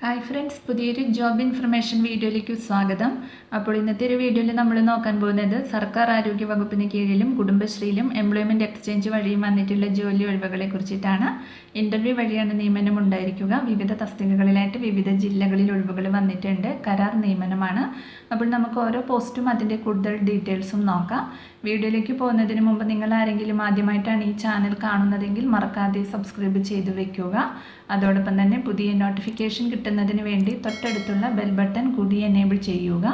Hi friends, പുതിയൊരു job information വീഡിയോയിലേക്ക് സ്വാഗതം. അപ്പോൾ ഇന്നത്തെ ഒരു വീഡിയോയിൽ നമ്മൾ നോക്കാൻ പോകുന്നത് സർക്കാർ ആരോഗ്യ വകുപ്പിന് കീഴിലും കുടുംബശ്രീയിലും എംപ്ലോയ്മെൻറ്റ് എക്സ്ചേഞ്ച് വഴിയും വന്നിട്ടുള്ള ജോലി ഒഴിവുകളെ കുറിച്ചിട്ടാണ്. ഇൻ്റർവ്യൂ വഴിയാണ് നിയമനം ഉണ്ടായിരിക്കുക. വിവിധ തസ്തികകളിലായിട്ട് വിവിധ ജില്ലകളിൽ ഒഴിവുകൾ വന്നിട്ടുണ്ട്. കരാർ നിയമനമാണ്. അപ്പോൾ നമുക്ക് ഓരോ പോസ്റ്റും അതിൻ്റെ കൂടുതൽ ഡീറ്റെയിൽസും നോക്കാം. വീഡിയോയിലേക്ക് പോകുന്നതിന് മുമ്പ് നിങ്ങൾ ആരെങ്കിലും ആദ്യമായിട്ടാണ് ഈ ചാനൽ കാണുന്നതെങ്കിൽ മറക്കാതെ സബ്സ്ക്രൈബ് ചെയ്ത് വെക്കുക. അതോടൊപ്പം തന്നെ പുതിയ നോട്ടിഫിക്കേഷൻ കിട്ടുന്നതിന് വേണ്ടി തൊട്ടടുത്തുള്ള ബെൽ ബട്ടൺ കൂടി എനേബിൾ ചെയ്യുക.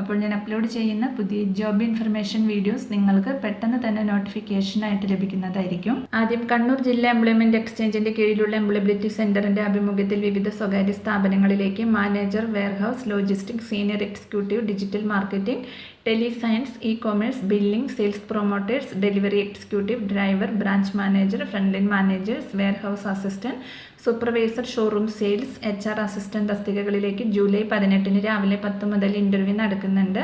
അപ്പോൾ ഞാൻ അപ്ലോഡ് ചെയ്യുന്ന പുതിയ ജോബ് ഇൻഫർമേഷൻ വീഡിയോസ് നിങ്ങൾക്ക് പെട്ടെന്ന് തന്നെ നോട്ടിഫിക്കേഷനായിട്ട് ലഭിക്കുന്നതായിരിക്കും. ആദ്യം കണ്ണൂർ ജില്ലാ എംപ്ലോയ്മെൻറ്റ് എക്സ്ചേഞ്ചിൻ്റെ കീഴിലുള്ള എംപ്ലോയബിലിറ്റി സെൻറ്ററിൻ്റെ ആഭിമുഖ്യത്തിൽ വിവിധ സ്വകാര്യ സ്ഥാപനങ്ങളിലേക്ക് manager, warehouse, logistics, senior executive, digital marketing, ടെലിസയൻസ്, e-commerce, billing, sales promoters, delivery executive, driver, branch manager, frontline managers, warehouse assistant, supervisor, showroom sales, HR assistant തസ്തികകളിലേക്ക് ജൂലൈ 18 രാവിലെ 10 മുതൽ ഇൻ്റർവ്യൂ നടക്കുന്നുണ്ട്.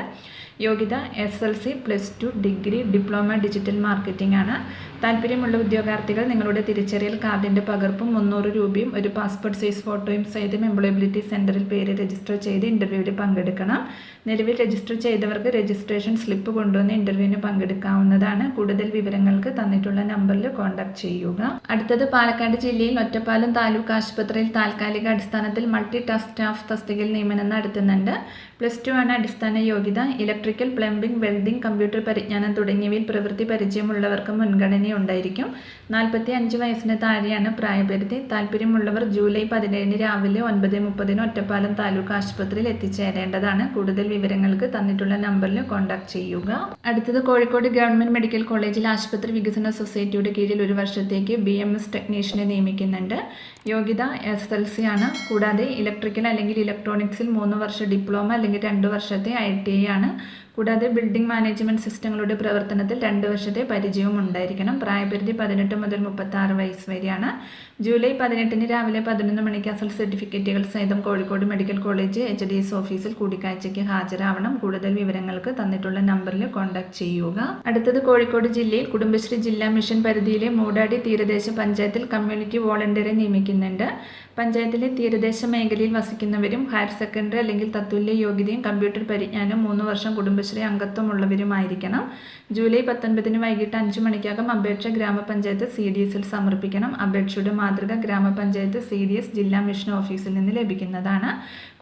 യോഗ്യത SLC+2 degree, diploma digital marketing ആണ്. താല്പര്യമുള്ള ഉദ്യോഗാർത്ഥികൾ നിങ്ങളുടെ തിരിച്ചറിയൽ കാർഡിൻ്റെ പകർപ്പും 300 രൂപയും ഒരു പാസ്പോർട്ട് സൈസ് ഫോട്ടോയും സഹിതം എംപ്ലോയബിലിറ്റി സെൻറ്ററിൽ പേര് രജിസ്റ്റർ ചെയ്ത് ഇൻ്റർവ്യൂവിൽ പങ്കെടുക്കണം. നിലവിൽ രജിസ്റ്റർ ചെയ്തവർക്ക് രജിസ്ട്രേഷൻ സ്ലിപ്പ് കൊണ്ടുവന്ന് ഇൻ്റർവ്യൂവിന് പങ്കെടുക്കാവുന്നതാണ്. കൂടുതൽ വിവരങ്ങൾക്ക് തന്നിട്ടുള്ള നമ്പറിൽ കോൺടാക്ട് ചെയ്യുക. അടുത്തത് പാലക്കാട് ജില്ലയിൽ ഒറ്റപ്പാലം താലൂക്ക് ആശുപത്രിയിൽ താൽക്കാലിക അടിസ്ഥാനത്തിൽ മൾട്ടി ടാസ്ക് സ്റ്റാഫ് തസ്തികയിൽ നിയമനം നടത്തുന്നുണ്ട്. +2 ആണ് അടിസ്ഥാന യോഗ്യത. ഇലക്ട്രിക്കൽ, പ്ലംബിംഗ്, വെൽഡിംഗ്, കമ്പ്യൂട്ടർ പരിജ്ഞാനം തുടങ്ങിയവയിൽ പ്രവൃത്തി പരിചയമുള്ളവർക്ക് മുൻഗണനയുണ്ടായിരിക്കും. 45 വയസ്സിന് താഴെയാണ് പ്രായപരിധി. താല്പര്യമുള്ളവർ ജൂലൈ 17 രാവിലെ 9:30 ഒറ്റപ്പാലം താലൂക്ക് ആശുപത്രിയിൽ എത്തിച്ചേരേണ്ടതാണ്. കൂടുതൽ വിവരങ്ങൾക്ക് തന്നിട്ടുള്ള നമ്പറിൽ കോൺടാക്ട് ചെയ്യുക. അടുത്തത് കോഴിക്കോട് ഗവൺമെൻറ് മെഡിക്കൽ കോളേജിൽ ആശുപത്രി വികസന സൊസൈറ്റിയുടെ കീഴിൽ 1 വർഷത്തേക്ക് BMS ടെക്നീഷ്യനെ നിയമിക്കുന്നുണ്ട്. യോഗ്യത SLC ആണ്. കൂടാതെ ഇലക്ട്രിക്കൽ അല്ലെങ്കിൽ ഇലക്ട്രോണിക്സിൽ 3 വർഷ ഡിപ്ലോമ അല്ലെങ്കിൽ 2 വർഷത്തെ ITI ആണ്. കൂടാതെ ബിൽഡിംഗ് മാനേജ്മെൻറ്റ് സിസ്റ്റങ്ങളുടെ പ്രവർത്തനത്തിൽ 2 വർഷത്തെ പരിചയവും ഉണ്ടായിരിക്കണം. പ്രായപരിധി 18 മുതൽ 36 വയസ്സ് വരെയാണ്. ജൂലൈ 18 രാവിലെ 11 മണിക്ക് അസൽ സർട്ടിഫിക്കറ്റുകൾ സഹിതം കോഴിക്കോട് മെഡിക്കൽ കോളേജ് HDS ഓഫീസിൽ കൂടിക്കാഴ്ചയ്ക്ക് ഹാജരാവണം. കൂടുതൽ വിവരങ്ങൾക്ക് തന്നിട്ടുള്ള നമ്പറിൽ കോൺടാക്ട് ചെയ്യുക. അടുത്തത് കോഴിക്കോട് ജില്ലയിൽ കുടുംബശ്രീ ജില്ലാ മിഷൻ പരിധിയിലെ മൂടാടി തീരദേശ പഞ്ചായത്തിൽ കമ്മ്യൂണിറ്റി വോളണ്ടിയറെ നിയമിക്കുന്നുണ്ട്. പഞ്ചായത്തിലെ തീരദേശ മേഖലയിൽ വസിക്കുന്നവരും ഹയർ സെക്കൻഡറി അല്ലെങ്കിൽ തത്തുല്യ യോഗ്യതയും കമ്പ്യൂട്ടർ പരിജ്ഞാനവും 3 വർഷം കുടുംബശ്രീ അംഗത്വമുള്ളവരുമായിരിക്കണം. ജൂലൈ 19 വൈകിട്ട് 5 മണിക്കകം അപേക്ഷ ഗ്രാമപഞ്ചായത്ത് CDSൽ സമർപ്പിക്കണം. അപേക്ഷയുടെ മാതൃക ഗ്രാമപഞ്ചായത്ത് CDS ജില്ലാ മിഷൻ ഓഫീസിൽ നിന്ന് ലഭിക്കുന്നതാണ്.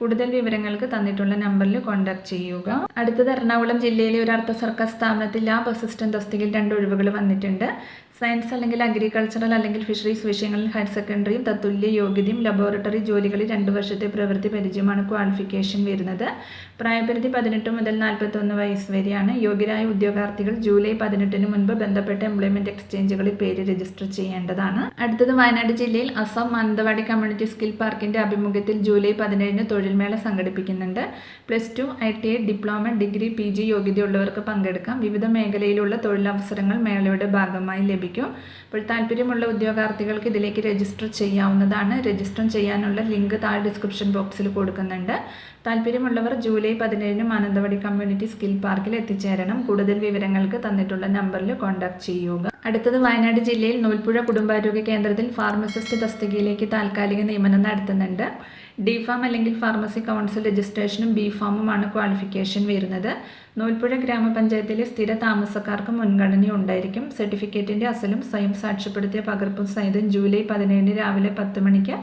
കൂടുതൽ വിവരങ്ങൾക്ക് തന്നിട്ടുള്ള നമ്പറിൽ കോൺടാക്ട് ചെയ്യുക. അടുത്തത് എറണാകുളം ജില്ലയിലെ ഒരു അർദ്ധ സർക്കാർ സ്ഥാപനത്തിൽ ലാബ് അസിസ്റ്റന്റ് തസ്തികയിൽ 2 ഒഴിവുകൾ വന്നിട്ടുണ്ട്. സയൻസ് അല്ലെങ്കിൽ അഗ്രികൾച്ചറൽ അല്ലെങ്കിൽ ഫിഷറീസ് വിഷയങ്ങളിൽ ഹയർ സെക്കൻഡറിയും തത്തുല്യ യോഗ്യതയും ലബോറട്ടറി ജോലികളിൽ 2 വർഷത്തെ പ്രവൃത്തി പരിചയമാണ് ക്വാളിഫിക്കേഷൻ വരുന്നത്. പ്രായപരിധി 18 മുതൽ 41 വയസ്സ് വരെയാണ്. യോഗ്യരായ ഉദ്യോഗാർത്ഥികൾ ജൂലൈ 18 മുൻപ് ബന്ധപ്പെട്ട എംപ്ലോയ്മെൻറ്റ് എക്സ്ചേഞ്ചുകളിൽ പേര് രജിസ്റ്റർ ചെയ്യേണ്ടതാണ്. അടുത്തത് വയനാട് ജില്ലയിൽ അസം മാനന്തവാടി കമ്മ്യൂണിറ്റി സ്കിൽ പാർക്കിൻ്റെ ആഭിമുഖ്യത്തിൽ ജൂലൈ 17 തൊഴിൽമേള സംഘടിപ്പിക്കുന്നുണ്ട്. +2 ITI, ഡിപ്ലോമ, ഡിഗ്രി, PG യോഗ്യതയുള്ളവർക്ക് പങ്കെടുക്കാം. വിവിധ മേഖലയിലുള്ള തൊഴിലവസരങ്ങൾ മേളയുടെ ഭാഗമായി ലഭിക്കും. അപ്പോൾ താല്പര്യമുള്ള ഉദ്യോഗാർത്ഥികൾക്ക് ഇതിലേക്ക് രജിസ്റ്റർ ചെയ്യാവുന്നതാണ്. രജിസ്റ്റർ ചെയ്യാനുള്ള ലിങ്ക് താഴെ ഡിസ്ക്രിപ്ഷൻ ബോക്സിൽ കൊടുക്കുന്നുണ്ട്. താല്പര്യമുള്ളവർ ജൂലൈ 17 മാനന്തവാടി കമ്മ്യൂണിറ്റി സ്കിൽ പാർക്കിൽ എത്തിച്ചേരണം. കൂടുതൽ വിവരങ്ങൾക്ക് തന്നിട്ടുള്ള നമ്പറിൽ കോൺടാക്ട് ചെയ്യുക. അടുത്തത് വയനാട് ജില്ലയിൽ നൂൽപ്പുഴ കുടുംബാരോഗ്യ കേന്ദ്രത്തിൽ ഫാർമസിസ്റ്റ് തസ്തികയിലേക്ക് താൽക്കാലിക നിയമനം നടത്തുന്നുണ്ട്. DPharm അല്ലെങ്കിൽ ഫാർമസി കൗൺസിൽ രജിസ്ട്രേഷനും BPharmമാണ് ക്വാളിഫിക്കേഷൻ വരുന്നത്. നൂൽപ്പുഴ ഗ്രാമപഞ്ചായത്തിലെ സ്ഥിര താമസക്കാർക്ക് മുൻഗണന ഉണ്ടായിരിക്കും. സർട്ടിഫിക്കറ്റിൻ്റെ അസലും സ്വയം സാക്ഷ്യപ്പെടുത്തിയ പകർപ്പും സഹിതം ജൂലൈ 17 രാവിലെ 10 മണിക്ക്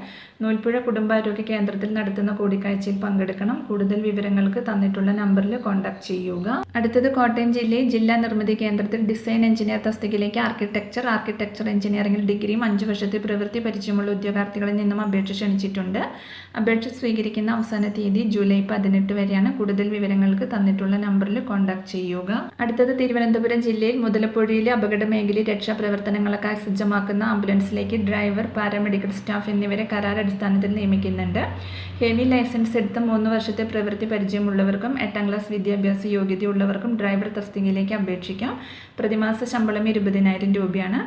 നൂൽപ്പുഴ കുടുംബാരോഗ്യ കേന്ദ്രത്തിൽ നടത്തുന്ന കൂടിക്കാഴ്ചയിൽ പങ്കെടുക്കണം. കൂടുതൽ വിവരങ്ങൾക്ക് തന്നിട്ടുള്ള നമ്പറിൽ കോൺടാക്ട് ചെയ്യുക. അടുത്തത് കോട്ടയം ജില്ലയിൽ ജില്ലാ നിർമ്മിതി കേന്ദ്രത്തിൽ ഡിസൈൻ എഞ്ചിനീയർ തസ്തികയിലേക്ക് ആർക്കിടെക്ചർ എഞ്ചിനീയറിംഗിൽ ഡിഗ്രിയും 5 വർഷത്തെ പ്രവൃത്തി പരിചയമുള്ള ഉദ്യോഗാർത്ഥികളിൽ നിന്നും അപേക്ഷ ക്ഷണിച്ചിട്ടുണ്ട്. അപേക്ഷ സ്വീകരിക്കുന്ന അവസാന തീയതി ജൂലൈ 18 വരെയാണ്. കൂടുതൽ വിവരങ്ങൾക്ക് തന്നിട്ടുള്ള നമ്പറിൽ കോൺടാക്ട് ചെയ്യുക. അടുത്തത് തിരുവനന്തപുരം ജില്ലയിൽ മുതലപ്പുഴയിലെ അപകട മേഖലയിൽ രക്ഷാപ്രവർത്തനങ്ങൾക്കായി സജ്ജമാക്കുന്ന ആംബുലൻസിലേക്ക് ഡ്രൈവർ, പാരാമെഡിക്കൽ സ്റ്റാഫ് എന്നിവരെ കരാർ അടിസ്ഥാനത്തിൽ നിയമിക്കുന്നുണ്ട്. ഹെവി ലൈസൻസ് എടുത്ത 3 വർഷത്തെ പ്രവൃത്തി പരിചയമുള്ളവർക്കും 8ാം ക്ലാസ് വിദ്യാഭ്യാസ യോഗ്യതയുള്ളവർക്കും ഡ്രൈവർ തസ്തികയിലേക്ക് അപേക്ഷിക്കാം. പ്രതിമാസ ശമ്പളം 20,000 രൂപയാണ്.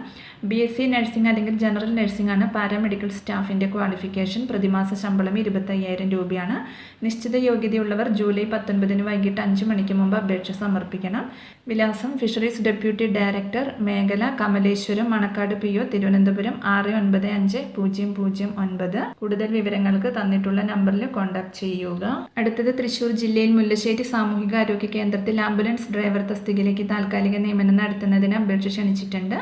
BSc നഴ്സിംഗ് അല്ലെങ്കിൽ ജനറൽ നഴ്സിംഗ് ആണ് പാരാമെഡിക്കൽ സ്റ്റാഫിൻ്റെ ക്വാളിഫിക്കേഷൻ. പ്രതിമാസ ശമ്പളം 25,000 രൂപയാണ്. നിശ്ചിത യോഗ്യതയുള്ളവർ ജൂലൈ 19 വൈകിട്ട് 5 മണിക്ക് മുമ്പ് അപേക്ഷ സമർപ്പിക്കണം. വിലാസം ഫിഷറീസ് ഡെപ്യൂട്ടി ഡയറക്ടർ, മേഖല കമലേശ്വരം, മണക്കാട് PO, തിരുവനന്തപുരം 695009. കൂടുതൽ വിവരങ്ങൾക്ക് തന്നിട്ടുള്ള നമ്പറിൽ കോൺടാക്ട് ചെയ്യുക. അടുത്തത് തൃശ്ശൂർ ജില്ലയിൽ മുല്ലശ്ശേരി സാമൂഹികാരോഗ്യ കേന്ദ്രത്തിൽ ആംബുലൻസ് ഡ്രൈവർ തസ്തികയിലേക്ക് താൽക്കാലിക നിയമനം നടത്തുന്നതിന് അപേക്ഷ ക്ഷണിച്ചിട്ടുണ്ട്.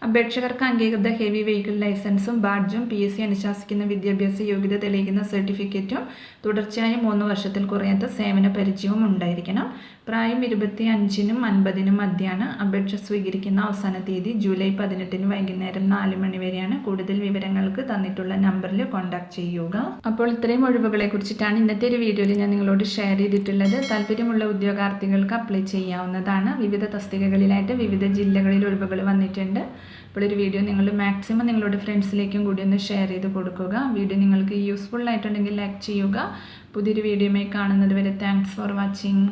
അപേക്ഷകർക്ക് അംഗീകൃത ഹെവി വെഹിക്കിൾ ലൈസൻസും ബാഡ്ജും PSC അനുശാസിക്കുന്ന വിദ്യാഭ്യാസ യോഗ്യത തെളിയിക്കുന്ന സർട്ടിഫിക്കറ്റും തുടർച്ചയായ 3 വർഷത്തിൽ കുറയാത്ത സേവന പരിചയവും ഉണ്ടായിരിക്കണം. പ്രായം 25-നും 50-നും മധ്യയാണ്. അപേക്ഷ സ്വീകരിക്കുന്ന അവസാന തീയതി ജൂലൈ 18-ന് വൈകുന്നേരം 4 മണി വരെയാണ്. കൂടുതൽ വിവരങ്ങൾക്ക് തന്നിട്ടുള്ള നമ്പറിൽ കോൺടാക്ട് ചെയ്യുക. അപ്പോൾ ഇത്രയും ഒഴിവുകളെ കുറിച്ചിട്ടാണ് ഇന്നത്തെ ഒരു വീഡിയോയിൽ ഞാൻ നിങ്ങളോട് ഷെയർ ചെയ്തിട്ടുള്ളത്. താല്പര്യമുള്ള ഉദ്യോഗാർത്ഥികൾക്ക് അപ്ലൈ ചെയ്യാവുന്നതാണ്. വിവിധ തസ്തികകളിലായിട്ട് വിവിധ ജില്ലകളിൽ ഒഴിവുകൾ വന്നിട്ടുണ്ട്. അപ്പോൾ ഒരു വീഡിയോ നിങ്ങൾ മാക്സിമം നിങ്ങളുടെ ഫ്രണ്ട്സിലേക്കും കൂടി ഒന്ന് ഷെയർ ചെയ്ത് കൊടുക്കുക. വീഡിയോ നിങ്ങൾക്ക് യൂസ്ഫുൾ ആയിട്ടുണ്ടെങ്കിൽ ലൈക്ക് ചെയ്യുക. പുതിയൊരു വീഡിയോയുമായി കാണുന്നത് വരെ താങ്ക്സ് ഫോർ വാച്ചിങ്.